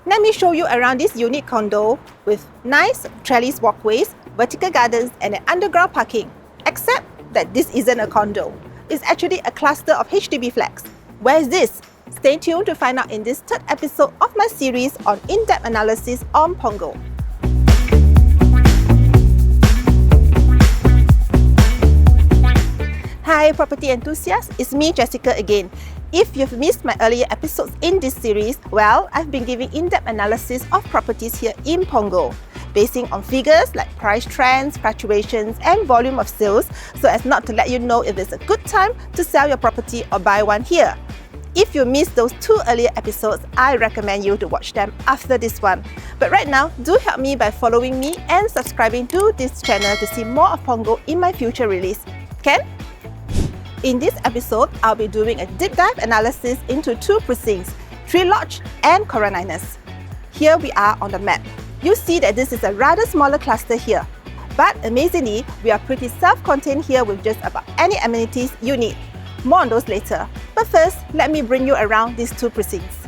Let me show you around this unique condo with nice trellis walkways, vertical gardens and an underground parking. Except that this isn't a condo. It's actually a cluster of HDB flats. Where is this? Stay tuned to find out in this third episode of my series on in-depth analysis on Punggol. Hi property enthusiasts, it's me Jessica again. If you've missed my earlier episodes in this series, well, I've been giving in-depth analysis of properties here in Punggol, basing on figures like price trends, fluctuations and volume of sales, so as not to let you know if it's a good time to sell your property or buy one here. If you missed those two earlier episodes, I recommend you to watch them after this one. But right now, do help me by following me and subscribing to this channel to see more of Punggol in my future release. Can? In this episode, I'll be doing a deep dive analysis into two precincts, Treelodge and Coralinus. Here we are on the map. You see that this is a rather smaller cluster here. But amazingly, we are pretty self-contained here with just about any amenities you need. More on those later. But first, let me bring you around these two precincts.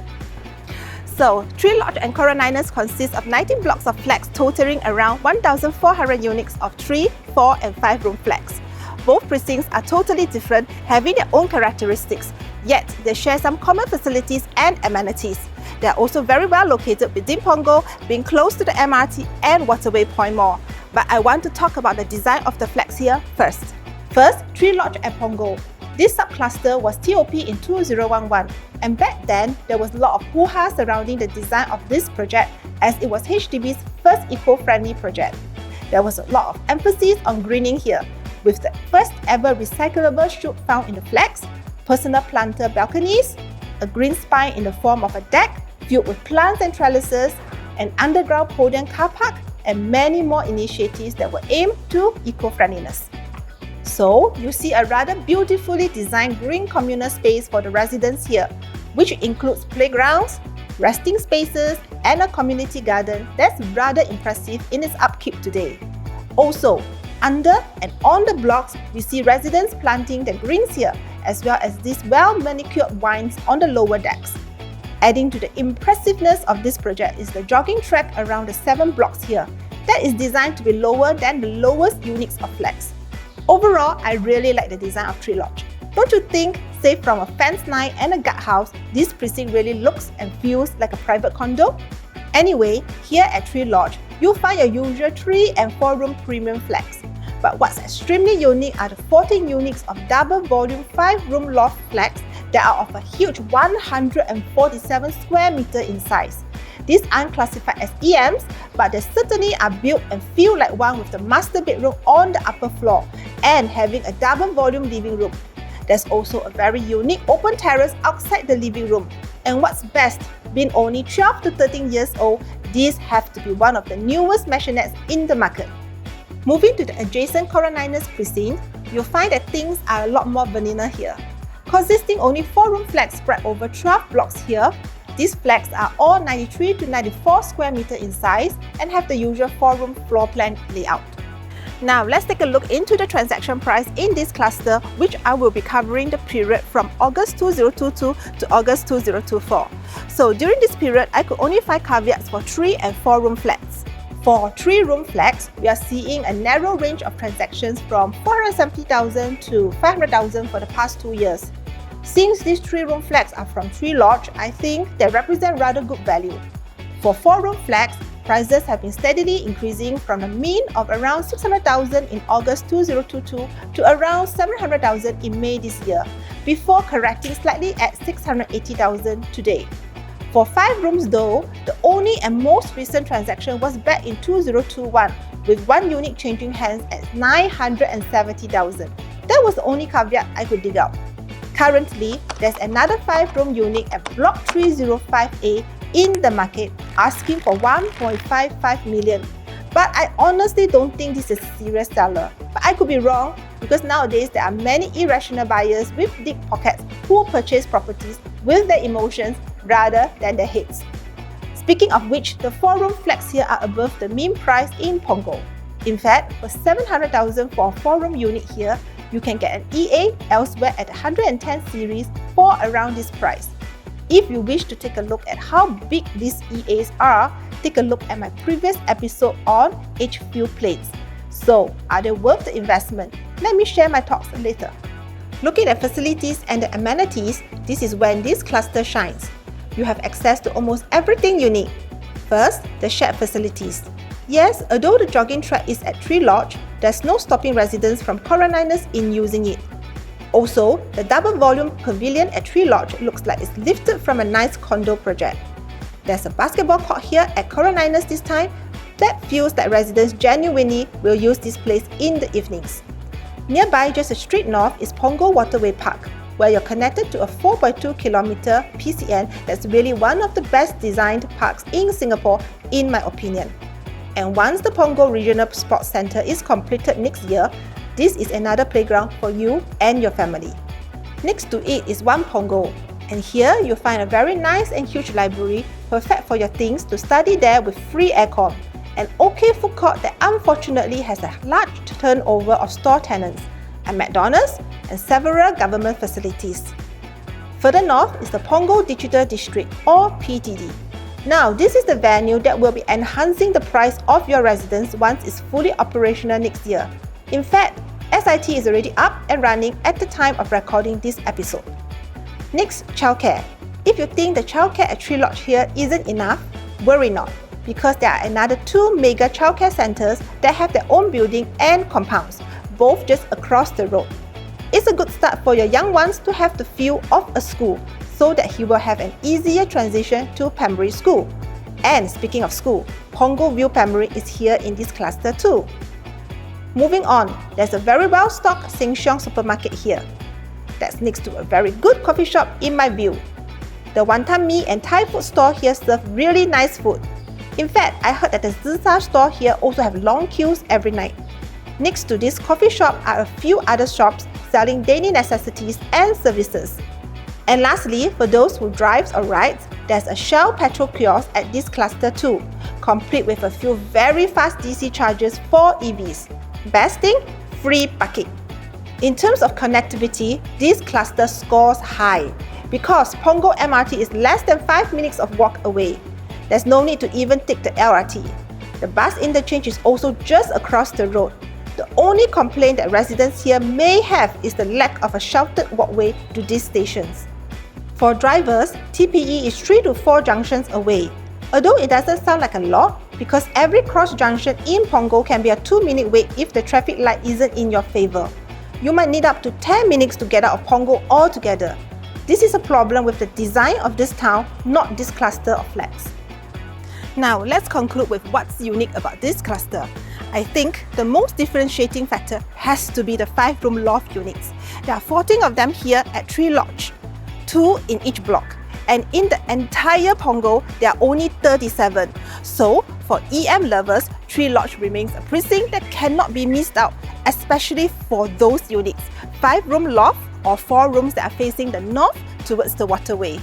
So, Treelodge and Coralinus consist of 19 blocks of flats totaling around 1,400 units of 3, 4 and 5 room flats. Both precincts are totally different, having their own characteristics, yet they share some common facilities and amenities. They are also very well located within Punggol, being close to the MRT and Waterway Point Mall. But I want to talk about the design of the flats here first. First, Treelodge at Punggol. This subcluster was TOP in 2011, and back then there was a lot of hoo-ha surrounding the design of this project as it was HDB's first eco-friendly project. There was a lot of emphasis on greening here, with the first ever recyclable chute found in the flats, personal planter balconies, a green spine in the form of a deck filled with plants and trellises, an underground podium car park, and many more initiatives that were aimed to eco-friendliness. So, you see a rather beautifully designed green communal space for the residents here, which includes playgrounds, resting spaces, and a community garden that's rather impressive in its upkeep today. Also, under and on the blocks, we see residents planting their greens here, as well as these well-manicured vines on the lower decks. Adding to the impressiveness of this project is the jogging track around the 7 blocks here, that is designed to be lower than the lowest units of flats. Overall, I really like the design of Treelodge. Don't you think, save from a fence line and a guardhouse, this precinct really looks and feels like a private condo? Anyway, here at Treelodge, you'll find your usual 3 and 4 room premium flats. But what's extremely unique are the 14 units of double volume 5 room loft flats that are of a huge 147 square meter in size. These aren't classified as EMs, but they certainly are built and feel like one with the master bedroom on the upper floor and having a double volume living room. There's also a very unique open terrace outside the living room. And what's best, being only 12 to 13 years old, these have to be one of the newest maisonets in the market. Moving to the adjacent Coralinus precinct, you'll find that things are a lot more vanilla here. Consisting only 4 room flats spread over 12 blocks here, these flats are all 93 to 94 square meter in size and have the usual 4 room floor plan layout. Now let's take a look into the transaction price in this cluster, which I will be covering the period from August 2022 to August 2024. So during this period, I could only find caveats for 3 and 4 room flats. For 3 room flats, we are seeing a narrow range of transactions from 470,000 to 500,000 for the past 2 years. Since these 3 room flats are from Treelodge, I think they represent rather good value. For 4 room flats, prices have been steadily increasing from a mean of around 600,000 in August 2022 to around 700,000 in May this year, before correcting slightly at 680,000 today. For 5 rooms though, the only and most recent transaction was back in 2021, with 1 unit changing hands at 970,000. That was the only caveat I could dig out. Currently, there's another 5 room unit at Block 305A in the market asking for 1.55 million. But I honestly don't think this is a serious seller. But I could be wrong, because nowadays there are many irrational buyers with deep pockets who purchase properties with their emotions rather than their heads. Speaking of which, the 4 room flats here are above the mean price in Punggol. In fact, for 700,000 for a 4 room unit here, you can get an EA elsewhere at 110 series for around this price. If you wish to take a look at how big these EAs are, take a look at my previous episode on HQ plates. So, are they worth the investment? Let me share my thoughts later. Looking at facilities and the amenities, this is when this cluster shines. You have access to almost everything you need. First, the shared facilities. Yes, although the jogging track is at Treelodge, there's no stopping residents from Coralinus in using it. Also, the double volume pavilion at Treelodge looks like it's lifted from a nice condo project. There's a basketball court here at Coralinus this time that feels like residents genuinely will use this place in the evenings. Nearby, just a street north, is Punggol Waterway Park, where you're connected to a 4.2 km PCN that's really one of the best designed parks in Singapore, in my opinion. And once the Punggol Regional Sports Centre is completed next year, this is another playground for you and your family. Next to it is One Punggol, and here you'll find a very nice and huge library, perfect for your things to study there with free aircon. An okay food court that unfortunately has a large turnover of store tenants, a McDonald's and several government facilities. Further north is the Punggol Digital District or PTD. Now, this is the venue that will be enhancing the price of your residence once it's fully operational next year. In fact, SIT is already up and running at the time of recording this episode. Next, Childcare. If you think the childcare at Treelodge here isn't enough, worry not, because there are another 2 mega childcare centres that have their own building and compounds, both just across the road. It's a good start for your young ones to have the feel of a school, so that he will have an easier transition to primary school. And speaking of school, Punggol View Primary is here in this cluster too. Moving on, there's a very well-stocked Sheng Siong supermarket here. That's next to a very good coffee shop in my view. The Wanton Mee and Thai food store here serve really nice food. In fact, I heard that the Zisa store here also have long queues every night. Next to this coffee shop are a few other shops selling daily necessities and services. And lastly, for those who drives or rides, there's a Shell petrol kiosk at this cluster too, complete with a few very fast DC chargers for EVs. Best thing, free parking. In terms of connectivity, this cluster scores high because Punggol MRT is less than 5 minutes of walk away. There's no need to even take the LRT. The bus interchange is also just across the road. The only complaint that residents here may have is the lack of a sheltered walkway to these stations. For drivers, TPE is 3 to 4 junctions away. Although it doesn't sound like a lot, because every cross junction in Punggol can be a 2-minute wait if the traffic light isn't in your favour. You might need up to 10 minutes to get out of Punggol altogether. This is a problem with the design of this town, not this cluster of flats. Now, let's conclude with what's unique about this cluster. I think the most differentiating factor has to be the 5-room loft units. There are 14 of them here at Treelodge, 2 in each block. And in the entire Punggol, there are only 37. So, for EM lovers, Treelodge remains a precinct that cannot be missed out, especially for those units, 5-room loft or 4 rooms that are facing the north towards the waterway.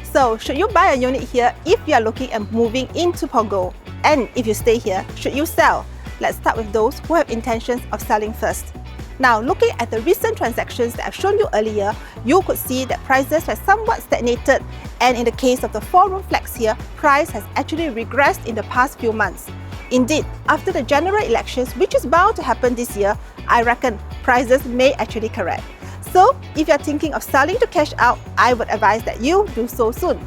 So, should you buy a unit here if you are looking at moving into Punggol? And if you stay here, should you sell? Let's start with those who have intentions of selling first. Now, looking at the recent transactions that I've shown you earlier, you could see that prices have somewhat stagnated, and in the case of the 4-room flats here, price has actually regressed in the past few months. Indeed, after the general elections, which is bound to happen this year, I reckon prices may actually correct. So, if you're thinking of selling to cash out, I would advise that you do so soon.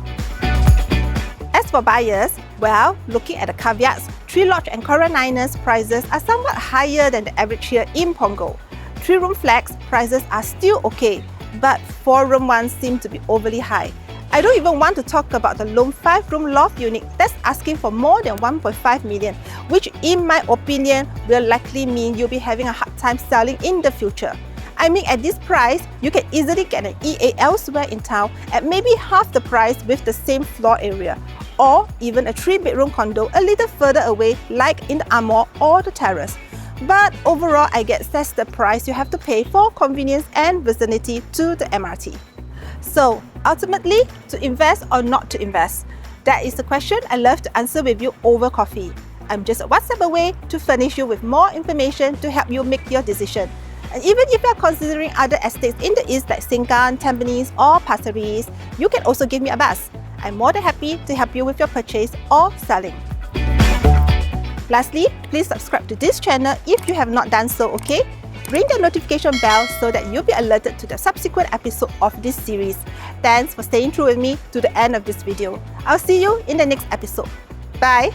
As for buyers, well, looking at the caveats, Treelodge and Coralinus prices are somewhat higher than the average here in Punggol. 3-room flats prices are still okay, but 4-room ones seem to be overly high. I don't even want to talk about the lone 5-room loft unit that's asking for more than 1.5 million, which in my opinion will likely mean you'll be having a hard time selling in the future. I mean, at this price, you can easily get an EA elsewhere in town at maybe half the price with the same floor area, or even a 3-bedroom condo a little further away like in the Amor or the Terrace. But overall, I guess that's the price you have to pay for convenience and vicinity to the MRT. So, ultimately, to invest or not to invest? That is the question I love to answer with you over coffee. I'm just a WhatsApp away to furnish you with more information to help you make your decision. And even if you are considering other estates in the east like Sengkang, Tampines or Pasir Ris, you can also give me a buzz. I'm more than happy to help you with your purchase or selling. Lastly, please subscribe to this channel if you have not done so, okay? Ring the notification bell so that you'll be alerted to the subsequent episode of this series. Thanks for staying true with me to the end of this video. I'll see you in the next episode. Bye!